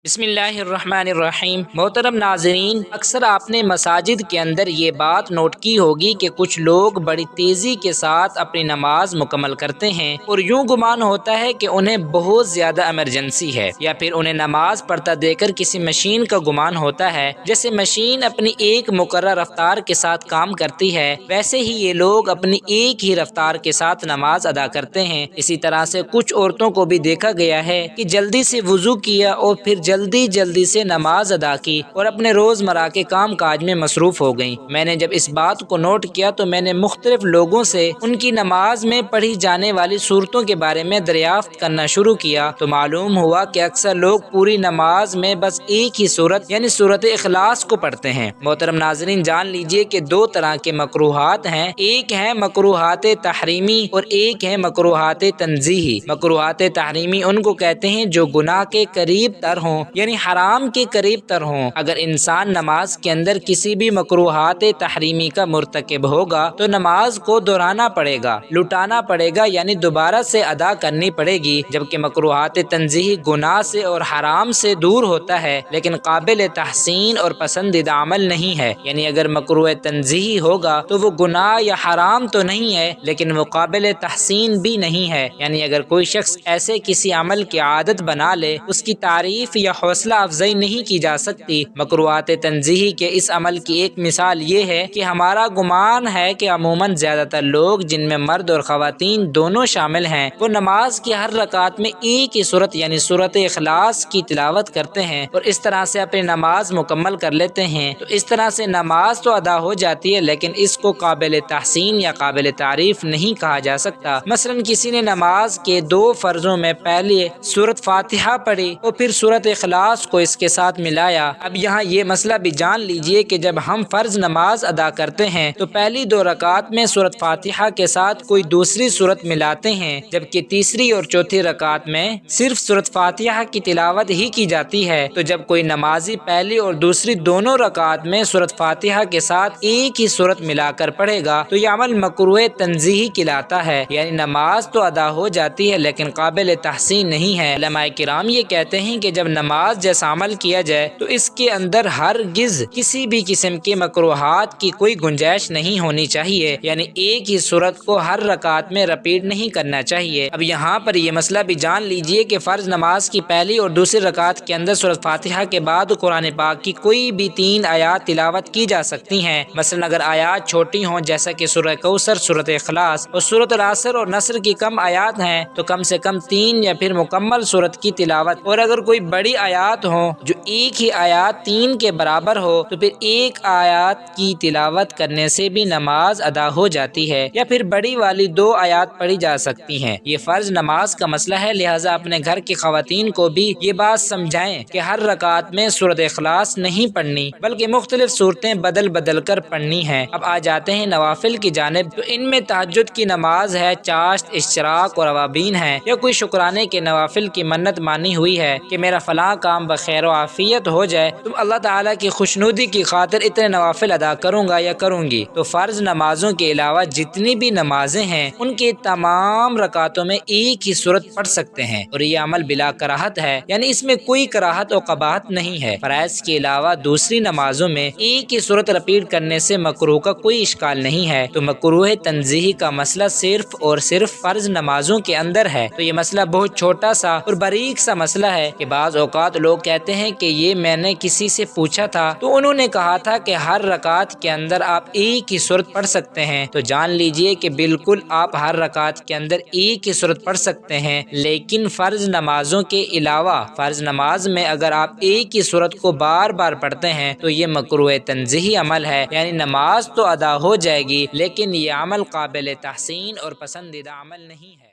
بسم اللہ الرحمن الرحیم۔ محترم ناظرین، اکثر آپ نے مساجد کے اندر یہ بات نوٹ کی ہوگی کہ کچھ لوگ بڑی تیزی کے ساتھ اپنی نماز مکمل کرتے ہیں اور یوں گمان ہوتا ہے کہ انہیں بہت زیادہ ایمرجنسی ہے، یا پھر انہیں نماز پڑھتا دیکھ کر کسی مشین کا گمان ہوتا ہے۔ جیسے مشین اپنی ایک مقررہ رفتار کے ساتھ کام کرتی ہے، ویسے ہی یہ لوگ اپنی ایک ہی رفتار کے ساتھ نماز ادا کرتے ہیں۔ اسی طرح سے کچھ عورتوں کو بھی دیکھا گیا ہے کہ جلدی سے وضو کیا اور پھر جلدی سے نماز ادا کی اور اپنے روزمرہ کے کام کاج میں مصروف ہو گئیں۔ میں نے جب اس بات کو نوٹ کیا تو میں نے مختلف لوگوں سے ان کی نماز میں پڑھی جانے والی صورتوں کے بارے میں دریافت کرنا شروع کیا تو معلوم ہوا کہ اکثر لوگ پوری نماز میں بس ایک ہی صورت یعنی سورۃ اخلاص کو پڑھتے ہیں۔ محترم ناظرین، جان لیجئے کہ دو طرح کے مکروہات ہیں، ایک ہے مکروہات تحریمی اور ایک ہے مکروہات تنزیہی۔ مکروہات تحریمی ان کو کہتے ہیں جو گناہ کے قریب تر ہوں، یعنی حرام کے قریب تر ہوں۔ اگر انسان نماز کے اندر کسی بھی مکروہات تحریمی کا مرتکب ہوگا تو نماز کو دہرانا پڑے گا، لٹانا پڑے گا، یعنی دوبارہ سے ادا کرنی پڑے گی۔ جبکہ مکروہات تنزیہی گناہ سے اور حرام سے دور ہوتا ہے لیکن قابل تحسین اور پسندیدہ عمل نہیں ہے، یعنی اگر مکروہ تنزیہی ہوگا تو وہ گناہ یا حرام تو نہیں ہے لیکن وہ قابل تحسین بھی نہیں ہے، یعنی اگر کوئی شخص ایسے کسی عمل کی عادت بنا لے اس کی تعریف یا حوصلہ افزائی نہیں کی جا سکتی۔ مکروہات تنزیہی کے اس عمل کی ایک مثال یہ ہے کہ ہمارا گمان ہے کہ عموماً زیادہ تر لوگ، جن میں مرد اور خواتین دونوں شامل ہیں، وہ نماز کی ہر رکعت میں ایک ہی سورت یعنی سورۃ اخلاص کی تلاوت کرتے ہیں اور اس طرح سے اپنی نماز مکمل کر لیتے ہیں۔ تو اس طرح سے نماز تو ادا ہو جاتی ہے لیکن اس کو قابل تحسین یا قابل تعریف نہیں کہا جا سکتا۔ مثلاً کسی نے نماز کے 2 فرضوں میں پہلے سورۃ فاتحہ پڑھی اور پھر سورۃ اخلاص کو اس کے ساتھ ملایا۔ اب یہاں یہ مسئلہ بھی جان لیجئے کہ جب ہم فرض نماز ادا کرتے ہیں تو پہلی 2 رکعات میں سورۃ فاتحہ کے ساتھ کوئی دوسری سورت ملاتے ہیں، جبکہ تیسری اور چوتھی رکعت میں صرف سورۃ فاتحہ کی تلاوت ہی کی جاتی ہے۔ تو جب کوئی نمازی پہلی اور دوسری دونوں رکعات میں سورۃ فاتحہ کے ساتھ ایک ہی سورت ملا کر پڑھے گا تو یہ عمل مکروہ تنزیہی کہلاتا ہے، یعنی نماز تو ادا ہو جاتی ہے لیکن قابل تحسین نہیں ہے۔ علماء کرام یہ کہتے ہیں کہ جب نماز جیسا عمل کیا جائے تو اس کے اندر ہرگز کسی بھی قسم کے مکروہات کی کوئی گنجائش نہیں ہونی چاہیے، یعنی ایک ہی سورت کو ہر رکعت میں ریپیٹ نہیں کرنا چاہیے۔ اب یہاں پر یہ مسئلہ بھی جان لیجئے کہ فرض نماز کی پہلی اور دوسری رکعت کے اندر سورۃ فاتحہ کے بعد قرآن پاک کی کوئی بھی 3 آیات تلاوت کی جا سکتی ہیں۔ مثلا اگر آیات چھوٹی ہوں جیسا کہ سورہ کوثر، سورۃ اخلاص اور سورۃ العصر اور نصر کی کم آیات ہیں تو کم سے کم 3 یا پھر مکمل سورت کی تلاوت، اور اگر کوئی بڑی آیات ہوں جو ایک ہی آیات 3 کے برابر ہو تو پھر 1 آیات کی تلاوت کرنے سے بھی نماز ادا ہو جاتی ہے، یا پھر بڑی والی 2 آیات پڑھی جا سکتی ہیں۔ یہ فرض نماز کا مسئلہ ہے، لہٰذا اپنے گھر کی خواتین کو بھی یہ بات سمجھائیں کہ ہر رکعت میں سورۃ اخلاص نہیں پڑھنی بلکہ مختلف صورتیں بدل کر پڑھنی ہیں۔ اب آ جاتے ہیں نوافل کی جانب، تو ان میں تہجد کی نماز ہے، چاشت، اشراق اور اوابین ہیں، یا کوئی شکرانے کے نوافل کی منت مانی ہوئی ہے کہ میرا فلاں کام بخیر و عافیت ہو جائے تو اللہ تعالیٰ کی خوشنودی کی خاطر اتنے نوافل ادا کروں گا یا کروں گی۔ تو فرض نمازوں کے علاوہ جتنی بھی نمازیں ہیں ان کے تمام رکعتوں میں ایک ہی سورت پڑھ سکتے ہیں اور یہ عمل بلا کراہت ہے، یعنی اس میں کوئی کراہت و قباحت نہیں ہے۔ فرائض کے علاوہ دوسری نمازوں میں ایک ہی سورت ریپیٹ کرنے سے مکروہ کا کوئی اشکال نہیں ہے۔ تو مکروہ تنزیہی کا مسئلہ صرف اور صرف فرض نمازوں کے اندر ہے۔ تو یہ مسئلہ بہت چھوٹا سا اور باریک سا مسئلہ ہے کہ بعض اوقات لوگ کہتے ہیں کہ یہ میں نے کسی سے پوچھا تھا تو انہوں نے کہا تھا کہ ہر رکعت کے اندر آپ ایک ہی سورت پڑھ سکتے ہیں۔ تو جان لیجئے کہ بالکل آپ ہر رکعت کے اندر ایک ہی سورت پڑھ سکتے ہیں، لیکن فرض نمازوں کے علاوہ فرض نماز میں اگر آپ ایک ہی سورت کو بار بار پڑھتے ہیں تو یہ مکروہ تنزیہی عمل ہے، یعنی نماز تو ادا ہو جائے گی لیکن یہ عمل قابل تحسین اور پسندیدہ عمل نہیں ہے۔